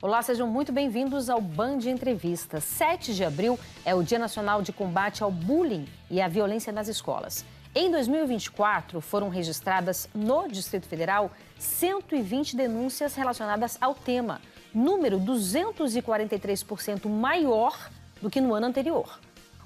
Olá, sejam muito bem-vindos ao Band Entrevista. 7 de abril é o Dia Nacional de Combate ao Bullying e à Violência nas Escolas. Em 2024, foram registradas no Distrito Federal 120 denúncias relacionadas ao tema, número 243% maior do que no ano anterior.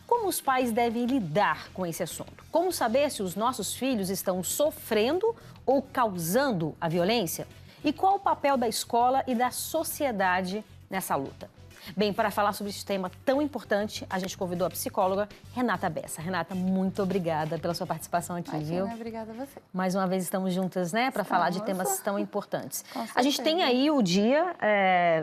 Como os pais devem lidar com esse assunto? Como saber se os nossos filhos estão sofrendo ou causando a violência? E qual o papel da escola e da sociedade nessa luta? Bem, para falar sobre esse tema tão importante, a gente convidou a psicóloga Renata Bessa. Renata, muito obrigada pela sua participação aqui, viu? Obrigada a você. Mais uma vez estamos juntas, né, para falar de temas tão importantes. Com certeza. A gente tem aí o Dia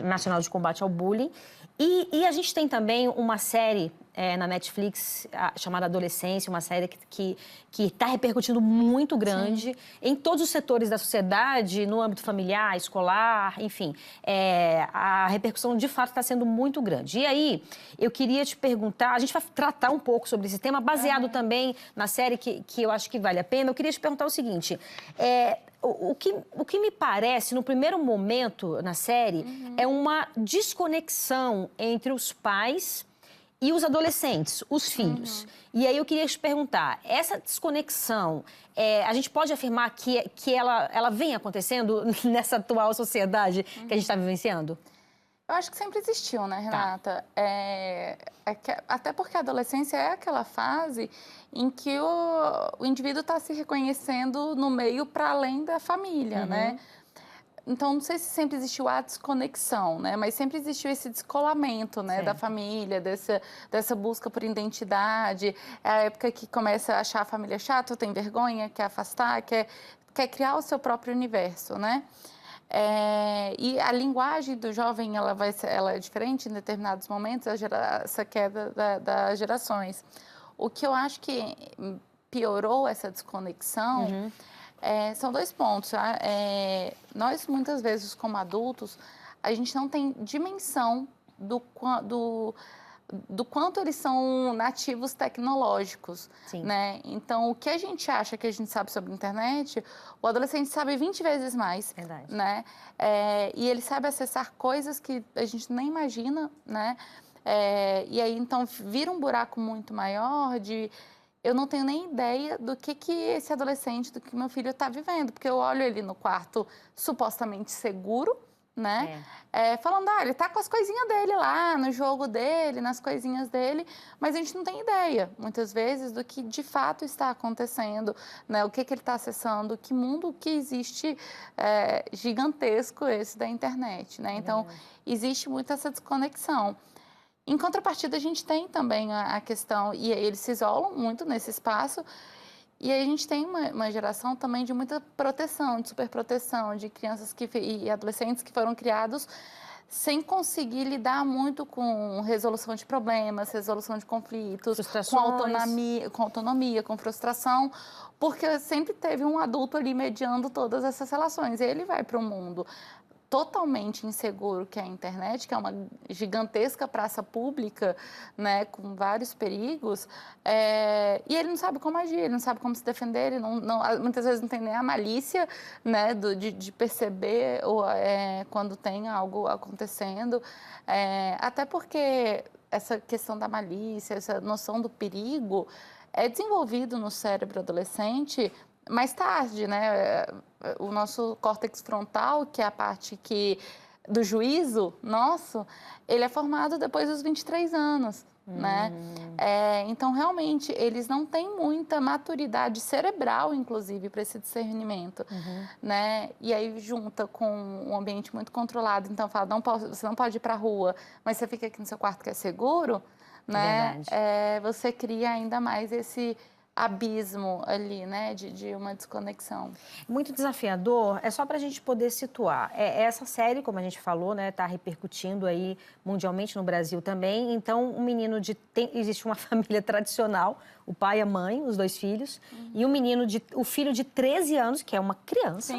Nacional de Combate ao Bullying e a gente tem também uma série na Netflix chamada Adolescência, uma série que está repercutindo muito grande em todos os setores da sociedade, no âmbito familiar, escolar, enfim. A repercussão, de fato, está sendo muito grande. E aí, eu queria te perguntar, a gente vai tratar um pouco sobre esse tema, baseado também na série que eu acho que vale a pena. Eu queria te perguntar o seguinte, o que me parece, no primeiro momento na série, é uma desconexão entre os pais e os adolescentes, os filhos. E aí eu queria te perguntar, essa desconexão, a gente pode afirmar que ela vem acontecendo nessa atual sociedade que a gente está vivenciando? Eu acho que sempre existiu, né, Renata? Até porque a adolescência é aquela fase em que o indivíduo está se reconhecendo no meio para além da família, né? Então, não sei se sempre existiu a desconexão, né? Mas sempre existiu esse descolamento, né? Da família, dessa busca por identidade. É a época que começa a achar a família chata, tem vergonha, quer afastar, quer criar o seu próprio universo, né? E a linguagem do jovem, ela é diferente em determinados momentos, essa queda das gerações. O que eu acho que piorou essa desconexão... são dois pontos. Nós, muitas vezes, como adultos, a gente não tem dimensão do quanto eles são nativos tecnológicos, né? Então, o que a gente acha que a gente sabe sobre a internet, o adolescente sabe 20 vezes mais. Verdade. Né? E ele sabe acessar coisas que a gente nem imagina, né? E aí, então, vira um buraco muito maior de... Eu não tenho nem ideia do que esse adolescente, do que meu filho está vivendo, porque eu olho ele no quarto supostamente seguro, né? Falando, ele tá com as coisinhas dele lá, no jogo dele, nas coisinhas dele, mas a gente não tem ideia, muitas vezes, do que de fato está acontecendo, né? O que ele está acessando, que mundo que existe gigantesco esse da internet, né? Então, existe muito essa desconexão. Em contrapartida, a gente tem também a questão, e eles se isolam muito nesse espaço, e a gente tem uma geração também de muita proteção, de superproteção, de crianças e adolescentes que foram criados sem conseguir lidar muito com resolução de problemas, resolução de conflitos, com autonomia, com frustração, porque sempre teve um adulto ali mediando todas essas relações, e ele vai para o mundo totalmente inseguro, que é a internet, que é uma gigantesca praça pública, né, com vários perigos, e ele não sabe como agir, ele não sabe como se defender, ele muitas vezes não tem nem a malícia, né, de perceber quando tem algo acontecendo, até porque essa questão da malícia, essa noção do perigo, é desenvolvido no cérebro adolescente mais tarde, né? O nosso córtex frontal, que é a parte do juízo nosso, ele é formado depois dos 23 anos, né? Então, realmente, eles não têm muita maturidade cerebral, inclusive, para esse discernimento, né? E aí, junta com um ambiente muito controlado, então, fala, você não pode ir para a rua, mas você fica aqui no seu quarto que é seguro, né? Você cria ainda mais esse abismo ali, né, de uma desconexão. Muito desafiador, só para a gente poder situar. Essa série, como a gente falou, né, está repercutindo aí mundialmente no Brasil também. Então, existe uma família tradicional, o pai e a mãe, os dois filhos, e o filho de 13 anos, que é uma criança.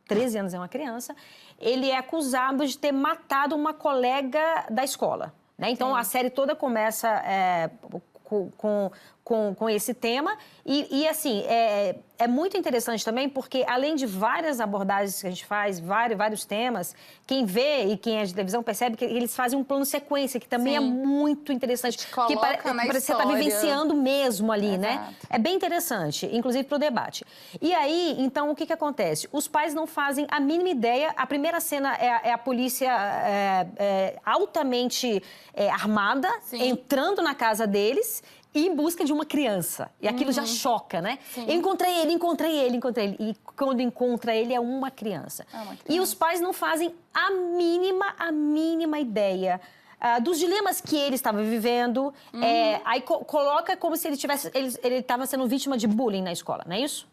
13 anos é uma criança, ele é acusado de ter matado uma colega da escola, né? Então, a série toda começa com esse tema. E assim, é muito interessante também, porque além de várias abordagens que a gente faz, vários temas, quem vê e quem é de televisão percebe que eles fazem um plano sequência, que também é muito interessante. Te coloca na parece que você está vivenciando mesmo ali, né? É bem interessante, inclusive para o debate. E aí, então, o que acontece? Os pais não fazem a mínima ideia. A primeira cena é a polícia altamente armada, entrando na casa deles e em busca de uma criança. E aquilo já choca, né? Sim. Eu encontrei ele. E quando encontra ele, é uma criança. E os pais não fazem a mínima ideia dos dilemas que ele estava vivendo. Aí coloca como se ele estava sendo vítima de bullying na escola, não é isso?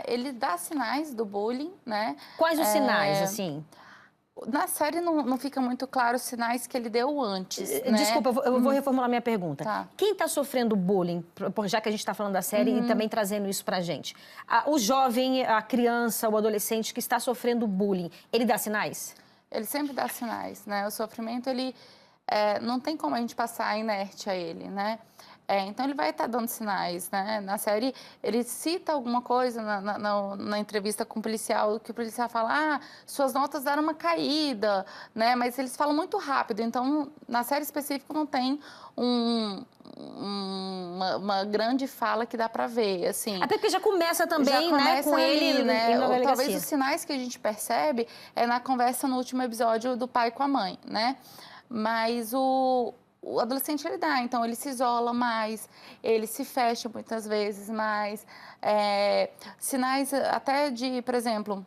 Ele dá sinais do bullying, né? Quais os sinais, assim? Na série não fica muito claro os sinais que ele deu antes, né? Desculpa, eu vou reformular minha pergunta. Tá. Quem está sofrendo bullying, já que a gente está falando da série e também trazendo isso pra gente? O jovem, a criança, o adolescente que está sofrendo bullying, ele dá sinais? Ele sempre dá sinais, né? O sofrimento, ele não tem como a gente passar inerte a ele, né? Então, ele vai estar dando sinais, né? Na série, ele cita alguma coisa na entrevista com o policial, que o policial fala, suas notas deram uma caída, né? Mas eles falam muito rápido, então, na série específica, não tem uma grande fala que dá para ver, assim. Até porque já começa também, né, com ele, né? na delegacia. Talvez os sinais que a gente percebe é na conversa no último episódio do pai com a mãe, né? Mas o adolescente, ele dá, então ele se isola mais, ele se fecha muitas vezes mais. Sinais até de, por exemplo,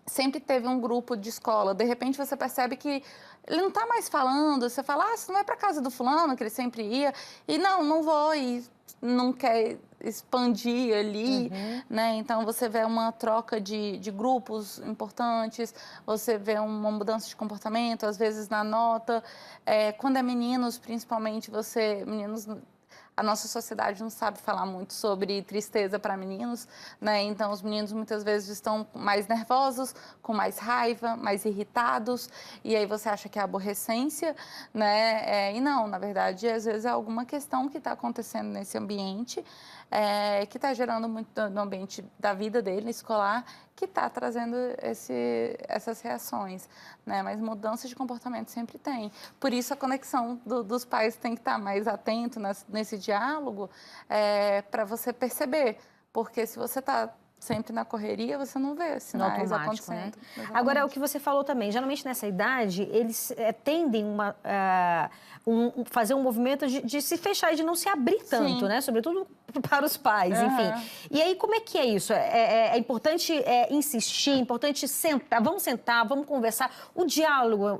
sempre teve um grupo de escola, de repente você percebe que ele não está mais falando, você fala, você não vai para casa do fulano, que ele sempre ia, e não vou, e não quer expandir ali, né? Então, você vê uma troca de grupos importantes, você vê uma mudança de comportamento, às vezes na nota. Quando é meninos, principalmente, meninos... A nossa sociedade não sabe falar muito sobre tristeza para meninos, né? Então, os meninos muitas vezes estão mais nervosos, com mais raiva, mais irritados, e aí você acha que é aborrecência, né? E não, na verdade, às vezes é alguma questão que está acontecendo nesse ambiente, que está gerando muito no ambiente da vida dele, escolar, que está trazendo essas reações, né? Mas mudança de comportamento sempre tem. Por isso, a conexão dos pais tem que estar mais atento nesse diálogo para você perceber. Porque se você está sempre na correria, você não vê sinais acontecendo. Né? Agora, o que você falou também, geralmente nessa idade, eles tendem fazer um movimento de se fechar e de não se abrir tanto, né? Sobretudo para os pais, enfim. E aí, como é que é isso? É importante insistir, é importante sentar, vamos conversar. O diálogo,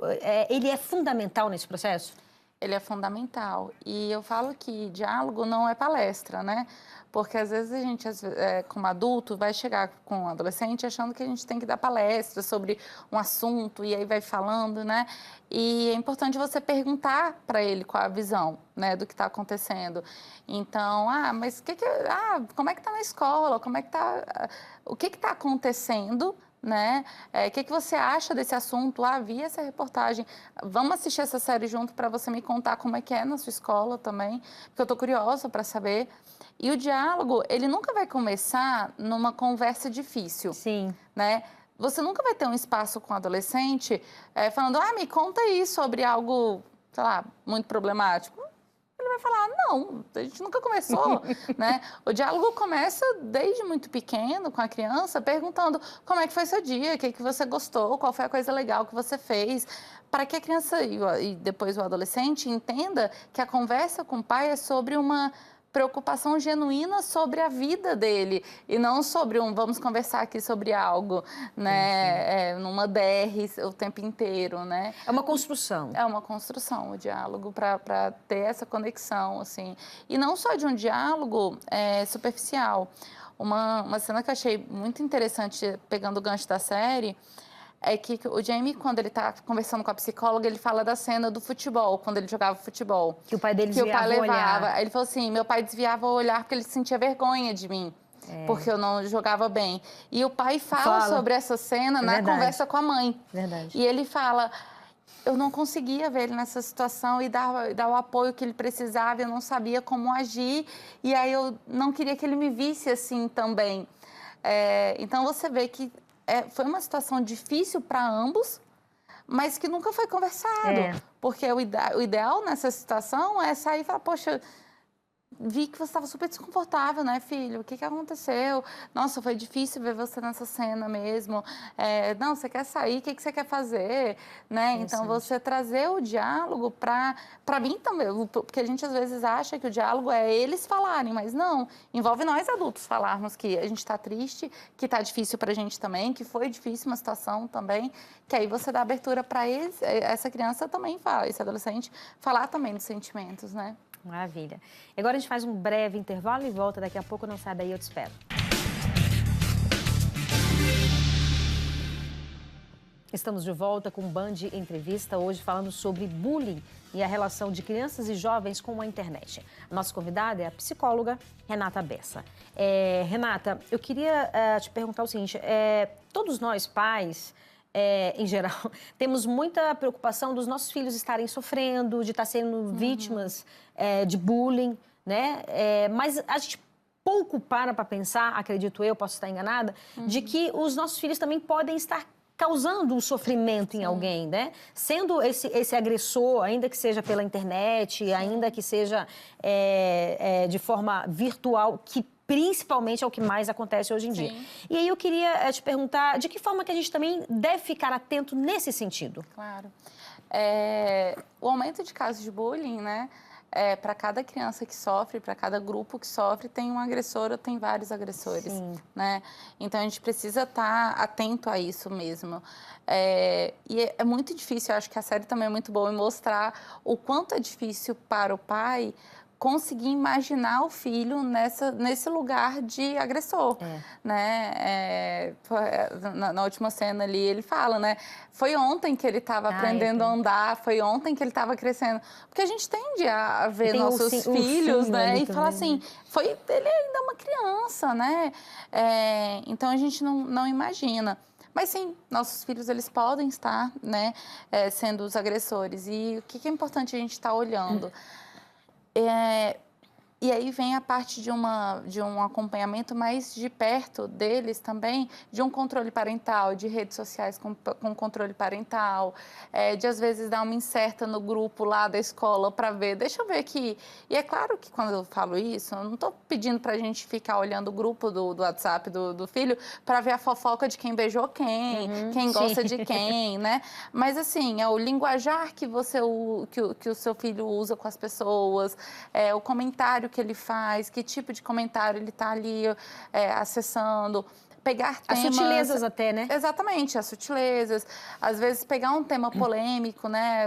ele é fundamental nesse processo? Ele é fundamental. E eu falo que diálogo não é palestra, né? Porque às vezes a gente, como adulto, vai chegar com um adolescente achando que a gente tem que dar palestra sobre um assunto e aí vai falando, né? E é importante você perguntar para ele qual a visão, né, do que está acontecendo. Então, mas como é que está na escola? Como é que tá? O que está acontecendo? Né? O que você acha desse assunto? Vi essa reportagem. Vamos assistir essa série junto para você me contar como é que é na sua escola também, porque eu estou curiosa para saber. E o diálogo, ele nunca vai começar numa conversa difícil. Sim. Né? Você nunca vai ter um espaço com o adolescente falando, me conta aí sobre algo, sei lá, muito problemático. Ele vai falar, não, a gente nunca começou, né? O diálogo começa desde muito pequeno com a criança, perguntando como é que foi seu dia, o que você gostou, qual foi a coisa legal que você fez, para que a criança e depois o adolescente entenda que a conversa com o pai é sobre uma preocupação genuína sobre a vida dele e não sobre vamos conversar aqui sobre algo, né? Numa DR o tempo inteiro, né? É uma construção. É uma construção, o diálogo, para ter essa conexão, assim. E não só de um diálogo superficial. Uma cena que eu achei muito interessante, pegando o gancho da série, é que o Jamie, quando ele está conversando com a psicóloga, ele fala da cena do futebol, quando ele jogava futebol. Que o pai dele desviava o olhar. Aí ele falou assim, meu pai desviava o olhar porque ele sentia vergonha de mim, porque eu não jogava bem. E o pai fala sobre essa cena na conversa com a mãe. Verdade. E ele fala, eu não conseguia ver ele nessa situação e dar o apoio que ele precisava, eu não sabia como agir, e aí eu não queria que ele me visse assim também. Então, você vê que foi uma situação difícil para ambos, mas que nunca foi conversado. Porque o ideal nessa situação é sair e falar, poxa, vi que você estava super desconfortável, né, filho? O que aconteceu? Nossa, foi difícil ver você nessa cena mesmo. Não, você quer sair, o que você quer fazer? Né? Então, você trazer o diálogo para mim também, porque a gente às vezes acha que o diálogo é eles falarem, mas não, envolve nós adultos falarmos que a gente está triste, que está difícil para a gente também, que foi difícil uma situação também, que aí você dá abertura para essa criança também falar, esse adolescente falar também dos sentimentos, né? Maravilha. E agora a gente faz um breve intervalo e volta. Daqui a pouco, não sai daí, eu te espero. Estamos de volta com o Band Entrevista, hoje falando sobre bullying e a relação de crianças e jovens com a internet. A nossa convidada é a psicóloga Renata Bessa. Renata, eu queria te perguntar o seguinte, todos nós pais, em geral, temos muita preocupação dos nossos filhos estarem sofrendo, de estar sendo vítimas de bullying, né? Mas a gente pouco para pensar, acredito eu, posso estar enganada, de que os nossos filhos também podem estar causando um sofrimento em alguém, né? Sendo esse agressor, ainda que seja pela internet, ainda que seja de forma virtual, que principalmente é o que mais acontece hoje em dia. E aí eu queria te perguntar, de que forma que a gente também deve ficar atento nesse sentido? Claro. O aumento de casos de bullying, né? Para cada criança que sofre, para cada grupo que sofre, tem um agressor ou tem vários agressores, né? Então, a gente precisa estar atento a isso mesmo. E é muito difícil, eu acho que a série também é muito boa em mostrar o quanto é difícil para o pai conseguir imaginar o filho nesse lugar de agressor, né? Na última cena ali, ele fala, né? Foi ontem que ele estava aprendendo a andar, foi ontem que ele estava crescendo. Porque a gente tende a ver nossos filhos, né? E falar assim, ele ainda é uma criança, né? Então, a gente não imagina. Mas sim, nossos filhos, eles podem estar, né, sendo os agressores. E o que é importante a gente estar olhando? E aí vem a parte de um acompanhamento mais de perto deles também, de um controle parental, de redes sociais com controle parental, de às vezes dar uma inserta no grupo lá da escola para ver, deixa eu ver aqui. E é claro que quando eu falo isso, eu não estou pedindo para a gente ficar olhando o grupo do WhatsApp do filho para ver a fofoca de quem beijou quem gosta de quem, né? Mas assim, é o linguajar que o seu filho usa com as pessoas, o comentário que ele faz, que tipo de comentário ele está ali acessando, pegar temas... As sutilezas até, né? Exatamente, as sutilezas. Às vezes pegar um tema polêmico, né?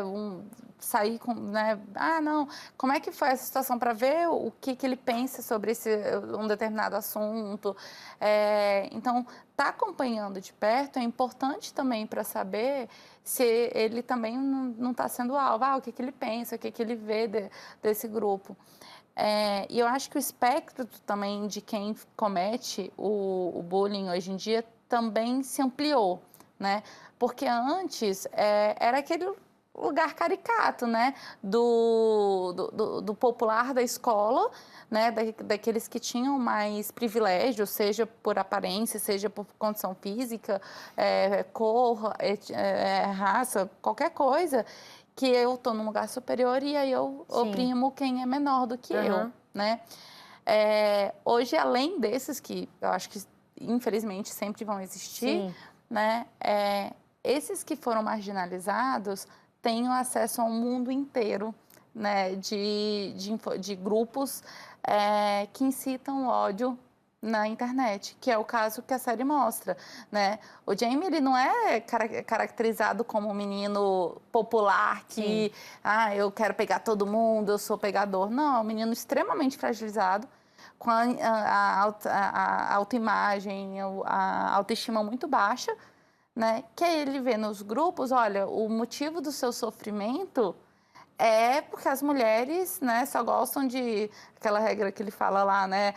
Sair com, né? Não, como é que foi essa situação para ver o que ele pensa sobre um determinado assunto. Então, tá acompanhando de perto é importante também para saber se ele também não está sendo alvo. O que ele pensa, o que ele vê desse grupo. E eu acho que o espectro também de quem comete o bullying hoje em dia também se ampliou, né? Porque antes era aquele lugar caricato, né? Do popular da escola, né? Daqueles que tinham mais privilégio, seja por aparência, seja por condição física, cor, raça, qualquer coisa, que eu estou num lugar superior e aí eu oprimo quem é menor do que eu, né? Hoje, além desses que eu acho que, infelizmente, sempre vão existir, né? Esses que foram marginalizados têm acesso ao mundo inteiro, né? De grupos que incitam ódio na internet, que é o caso que a série mostra, né? O Jamie, ele não é caracterizado como um menino popular que, eu quero pegar todo mundo, eu sou pegador. Não, é um menino extremamente fragilizado, com a autoimagem, a autoestima muito baixa, né? Que ele vê nos grupos, olha, o motivo do seu sofrimento É porque as mulheres, né, só gostam de... Aquela regra que ele fala lá, né?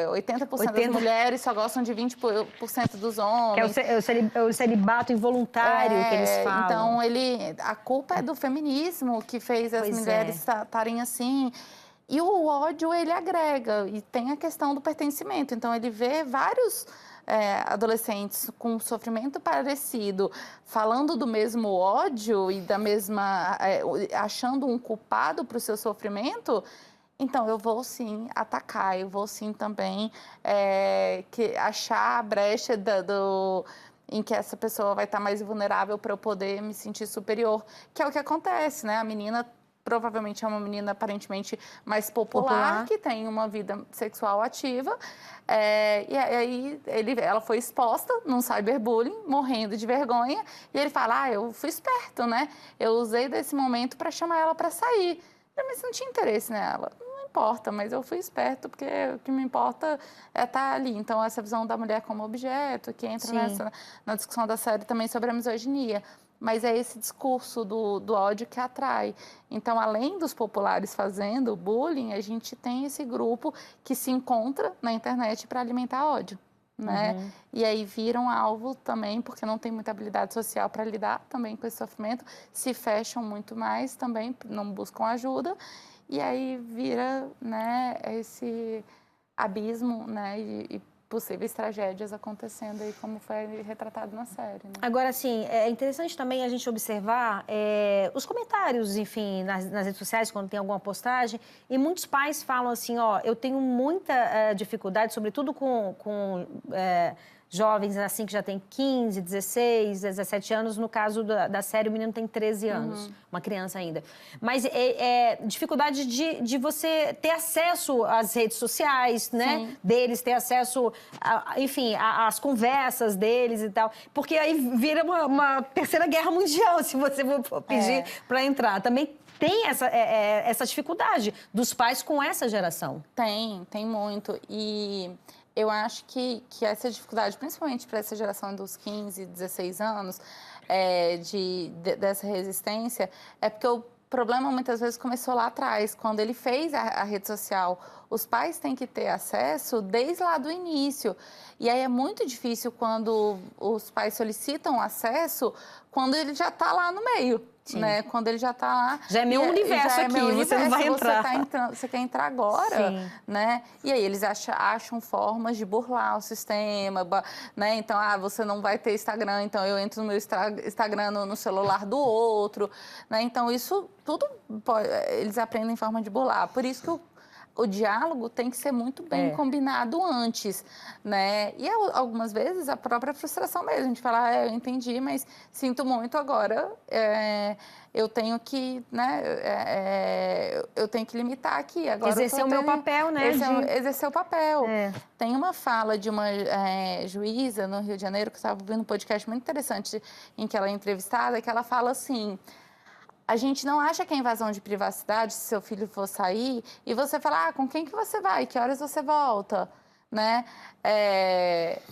80% das mulheres só gostam de 20% dos homens. Que é o celibato involuntário que eles falam. Então, a culpa é do feminismo que fez as mulheres estarem assim. E o ódio, ele agrega. E tem a questão do pertencimento. Então, ele vê vários... adolescentes com sofrimento parecido, falando do mesmo ódio e da mesma... achando um culpado para o seu sofrimento, então eu vou sim atacar, eu vou sim também achar a brecha em que essa pessoa vai estar mais vulnerável para eu poder me sentir superior, que é o que acontece, né? A menina... provavelmente é uma menina aparentemente mais popular, que tem uma vida sexual ativa. E aí ela foi exposta num cyberbullying, morrendo de vergonha. E ele fala, eu fui esperto, né? Eu usei desse momento para chamar ela para sair. Mas não tinha interesse nela. Não importa, mas eu fui esperto, porque o que me importa é estar ali. Então, essa visão da mulher como objeto, que entra na discussão da série também sobre a misoginia. Mas é esse discurso do ódio que atrai. Então, além dos populares fazendo bullying, a gente tem esse grupo que se encontra na internet para alimentar ódio, né? Uhum. E aí viram alvo também, porque não tem muita habilidade social para lidar também com esse sofrimento, se fecham muito mais também, não buscam ajuda, e aí vira, né, esse abismo, né, e possíveis tragédias acontecendo aí, como foi retratado na série. Né? Agora, assim, é interessante também a gente observar os comentários, enfim, nas redes sociais, quando tem alguma postagem, e muitos pais falam assim, eu tenho muita dificuldade, sobretudo com jovens assim que já têm 15, 16, 17 anos. No caso da série, o menino tem 13 anos, uma criança ainda. Mas dificuldade de você ter acesso às redes sociais, né? Sim. Deles, ter acesso, enfim, às conversas deles e tal. Porque aí vira uma terceira guerra mundial, se você for pedir para entrar. Também tem essa dificuldade dos pais com essa geração. Tem muito. E eu acho que essa dificuldade, principalmente para essa geração dos 15, 16 anos, dessa resistência, é porque o problema muitas vezes começou lá atrás, quando ele fez a rede social. Os pais têm que ter acesso desde lá do início. E aí é muito difícil quando os pais solicitam acesso, quando ele já está lá no meio. Né? Quando ele já está lá... Já é meu universo aqui, você não vai entrar. Você quer entrar agora, né? E aí eles acham formas de burlar o sistema, né? Então, você não vai ter Instagram, então eu entro no meu Instagram no celular do outro, né? Então, isso tudo eles aprendem forma de burlar. Por isso que o diálogo tem que ser muito bem combinado antes, né? E algumas vezes a própria frustração mesmo, a gente fala, eu entendi, mas sinto muito agora, eu tenho que, né, eu tenho que limitar aqui. Agora exercer o meu papel, né? Exercer o papel. Tem uma fala de uma juíza no Rio de Janeiro, que eu estava ouvindo um podcast muito interessante, em que ela é entrevistada, que ela fala assim... A gente não acha que é invasão de privacidade se seu filho for sair e você fala, com quem que você vai? Que horas você volta? Né?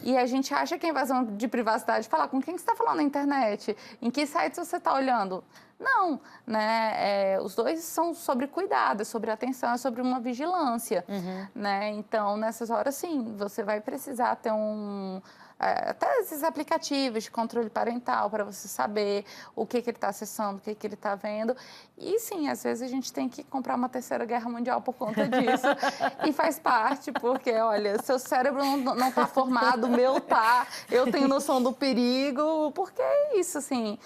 E a gente acha que é invasão de privacidade falar com quem que você está falando na internet? Em que sites você está olhando? Não, né? Os dois são sobre cuidado, sobre atenção, sobre uma vigilância, né? Então, nessas horas, sim, você vai precisar ter até esses aplicativos de controle parental para você saber o que ele está acessando, o que ele está vendo. E, sim, às vezes a gente tem que comprar uma terceira guerra mundial por conta disso. E faz parte, porque, olha, seu cérebro não está formado, o meu tá. Eu tenho noção do perigo, porque é isso, assim...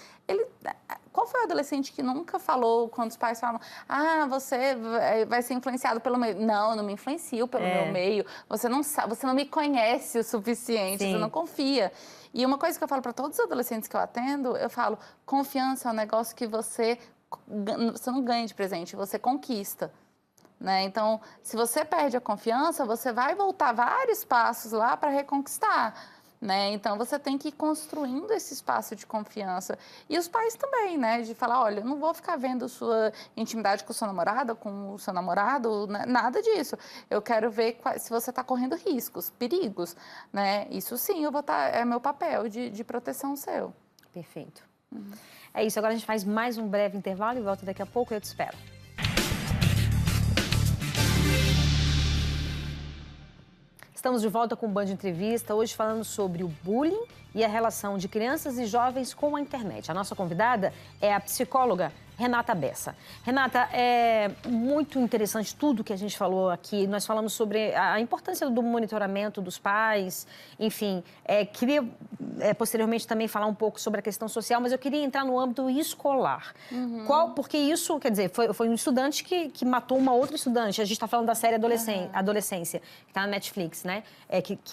Qual foi o adolescente que nunca falou, quando os pais falam, você vai ser influenciado pelo meio? Não, eu não me influencio pelo meu meio. Você não sabe, você não me conhece o suficiente, você não confia. E uma coisa que eu falo para todos os adolescentes que eu atendo, eu falo, confiança é um negócio que você não ganha de presente, você conquista. Né? Então, se você perde a confiança, você vai voltar vários passos lá para reconquistar. Né? Então, você tem que ir construindo esse espaço de confiança. E os pais também, né? De falar, olha, eu não vou ficar vendo sua intimidade com sua namorada, com o seu namorado, né? Nada disso. Eu quero ver se você está correndo riscos, perigos, né? Isso sim, é meu papel de proteção seu. Perfeito. É isso, agora a gente faz mais um breve intervalo e volta daqui a pouco, eu te espero. Estamos de volta com o Band Entrevista, hoje falando sobre o bullying e a relação de crianças e jovens com a internet. A nossa convidada é a psicóloga Renata Bessa. Renata, é muito interessante tudo que a gente falou aqui. Nós falamos sobre a importância do monitoramento dos pais, enfim. Queria posteriormente também falar um pouco sobre a questão social, mas eu queria entrar no âmbito escolar. Porque isso, quer dizer, foi um estudante que matou uma outra estudante. A gente está falando da série Adolescência, que está na Netflix, né?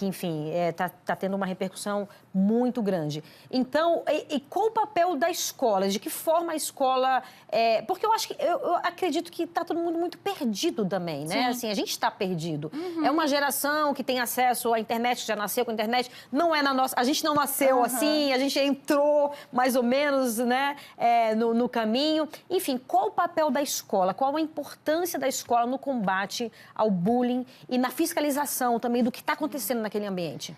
Enfim, está tendo uma repercussão muito grande. Então, qual o papel da escola? De que forma a escola... porque eu acredito que está todo mundo muito perdido também, né? Assim, a gente está perdido. É uma geração que tem acesso à internet, que já nasceu com a internet. Não é na nossa... A gente não nasceu assim, a gente entrou mais ou menos, né, no caminho. Enfim, qual o papel da escola? Qual a importância da escola no combate ao bullying e na fiscalização também do que está acontecendo naquele ambiente?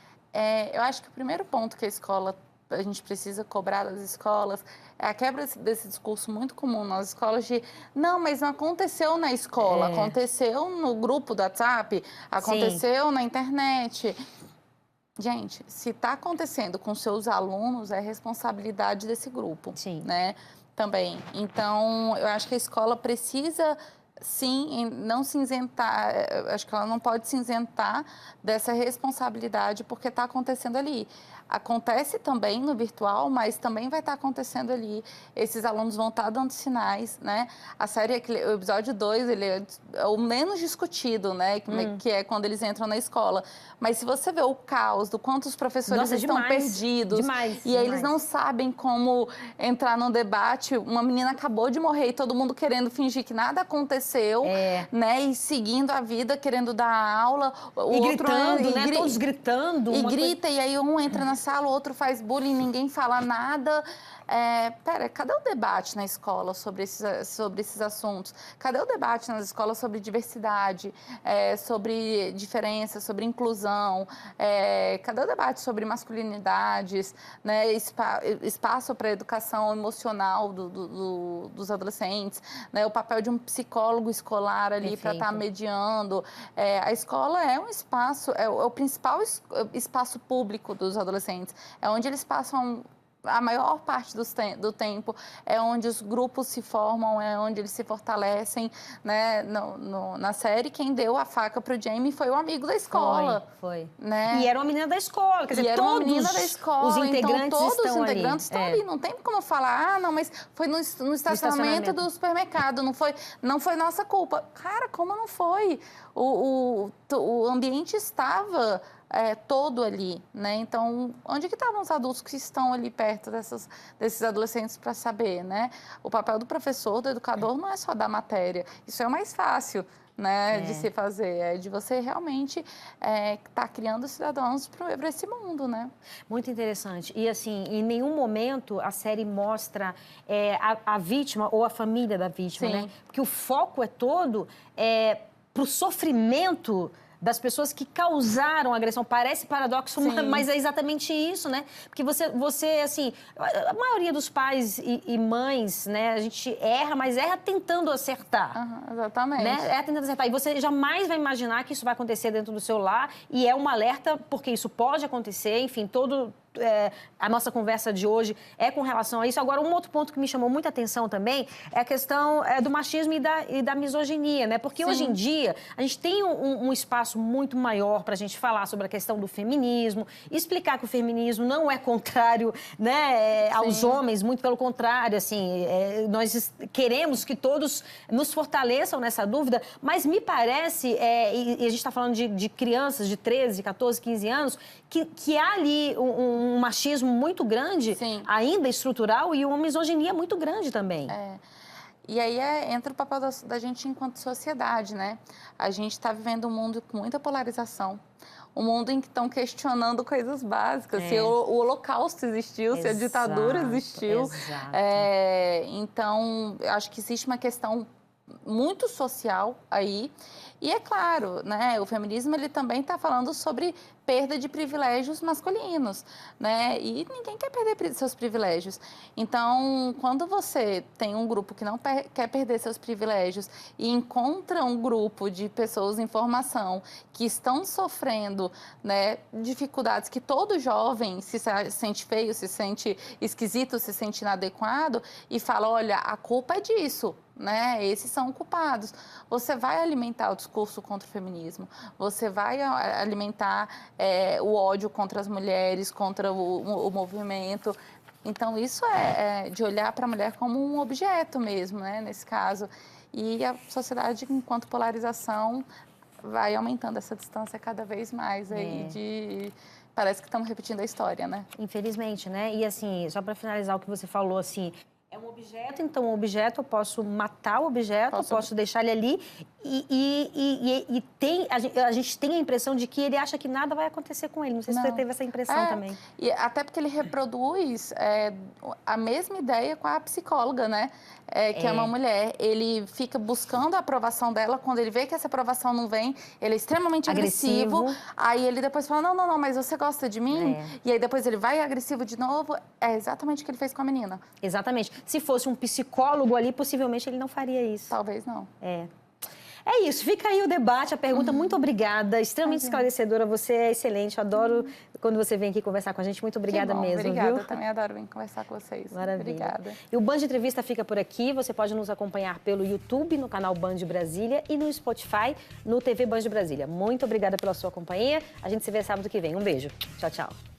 Eu acho que o primeiro ponto que a gente precisa cobrar das escolas é a quebra desse discurso muito comum nas escolas de não, mas não aconteceu na escola, aconteceu no grupo do WhatsApp, aconteceu na internet. Gente, se está acontecendo com seus alunos, é responsabilidade desse grupo, né? Também. Então, eu acho que a escola precisa... Sim, não se isentar, acho que ela não pode se isentar dessa responsabilidade porque está acontecendo ali. Acontece também no virtual, mas também vai estar acontecendo ali. Esses alunos vão estar dando sinais, né? A série, o episódio 2, ele é o menos discutido, né? Que é quando eles entram na escola. Mas se você vê o caos do quanto os professores estão perdidos e eles não sabem como entrar num debate, uma menina acabou de morrer e todo mundo querendo fingir que nada aconteceu, né? E seguindo a vida, querendo dar aula. E gritando, né? Todos gritando. E grita, e aí um entra na sala, o outro faz bullying, ninguém fala nada. Cadê o debate na escola sobre esses assuntos? Cadê o debate nas escolas sobre diversidade, sobre diferença, sobre inclusão? Cadê o debate sobre masculinidades, né? Espaço para a educação emocional dos adolescentes, né? O papel de um psicólogo escolar ali para estar mediando. A escola é um espaço, é o principal espaço público dos adolescentes, é onde eles passam a maior parte do tempo, é onde os grupos se formam, é onde eles se fortalecem, né? Na série, quem deu a faca para o Jamie foi o amigo da escola. Foi. Né? E era uma menina da escola, quer dizer, todos os integrantes estão ali. Não tem como falar, não, mas foi no estacionamento do supermercado, não foi nossa culpa. Cara, como não foi? O ambiente estava... todo ali, né? Então, onde que estavam os adultos que estão ali perto desses adolescentes para saber, né? O papel do professor, do educador, não é só dar matéria. Isso é o mais fácil, né, de se fazer. É de você realmente estar criando cidadãos para esse mundo, né? Muito interessante. E, assim, em nenhum momento a série mostra a vítima ou a família da vítima, né? Porque o foco é todo para o sofrimento das pessoas que causaram a agressão. Parece paradoxo, mas é exatamente isso, né? Porque você, assim, a maioria dos pais e mães, né, a gente erra, mas erra tentando acertar. Exatamente. Né? Erra tentando acertar. E você jamais vai imaginar que isso vai acontecer dentro do seu lar, e é um alerta, porque isso pode acontecer, enfim, a nossa conversa de hoje é com relação a isso. Agora, um outro ponto que me chamou muita atenção também é a questão do machismo e da misoginia, né? Porque hoje em dia a gente tem um espaço muito maior para a gente falar sobre a questão do feminismo, explicar que o feminismo não é contrário, né, aos homens, muito pelo contrário, assim, nós queremos que todos nos fortaleçam nessa dúvida, mas me parece, e a gente está falando de crianças de 13, 14, 15 anos, que há ali um machismo muito grande, ainda estrutural, e uma misoginia muito grande também. E aí entra o papel da gente enquanto sociedade, né? A gente está vivendo um mundo com muita polarização. Um mundo em que estão questionando coisas básicas, se o Holocausto existiu, se a ditadura existiu. Então, acho que existe uma questão muito social aí. E é claro, né, o feminismo ele também está falando sobre perda de privilégios masculinos, né? E ninguém quer perder seus privilégios. Então, quando você tem um grupo que não quer perder seus privilégios e encontra um grupo de pessoas em formação que estão sofrendo, né, dificuldades que todo jovem se sente feio, se sente esquisito, se sente inadequado e fala, olha, a culpa é disso. Né? Esses são culpados. Você vai alimentar o discurso contra o feminismo, você vai alimentar o ódio contra as mulheres, contra o movimento. Então, isso é de olhar para a mulher como um objeto mesmo, né? Nesse caso. E a sociedade, enquanto polarização, vai aumentando essa distância cada vez mais. Aí parece que estamos repetindo a história, né? Infelizmente, né? E assim, só para finalizar o que você falou, assim, é um objeto, então o objeto, eu posso matar o objeto, posso deixar ele ali e a gente tem a impressão de que ele acha que nada vai acontecer com ele. Não sei se você teve essa impressão também. E até porque ele reproduz a mesma ideia com a psicóloga, né? Que é uma mulher. Ele fica buscando a aprovação dela. Quando ele vê que essa aprovação não vem, ele é extremamente agressivo. Aí ele depois fala, não, mas você gosta de mim? E aí depois ele vai agressivo de novo. É exatamente o que ele fez com a menina. Exatamente. Se fosse um psicólogo ali, possivelmente ele não faria isso. Talvez não. É isso, fica aí o debate, a pergunta. Muito obrigada, extremamente esclarecedora. Você é excelente, eu adoro quando você vem aqui conversar com a gente. Muito obrigada mesmo, obrigada, viu? Eu também adoro vir conversar com vocês. Maravilha. Obrigada. E o Band Entrevista fica por aqui. Você pode nos acompanhar pelo YouTube, no canal Band Brasília e no Spotify, no TV Band Brasília. Muito obrigada pela sua companhia. A gente se vê sábado que vem. Um beijo. Tchau, tchau.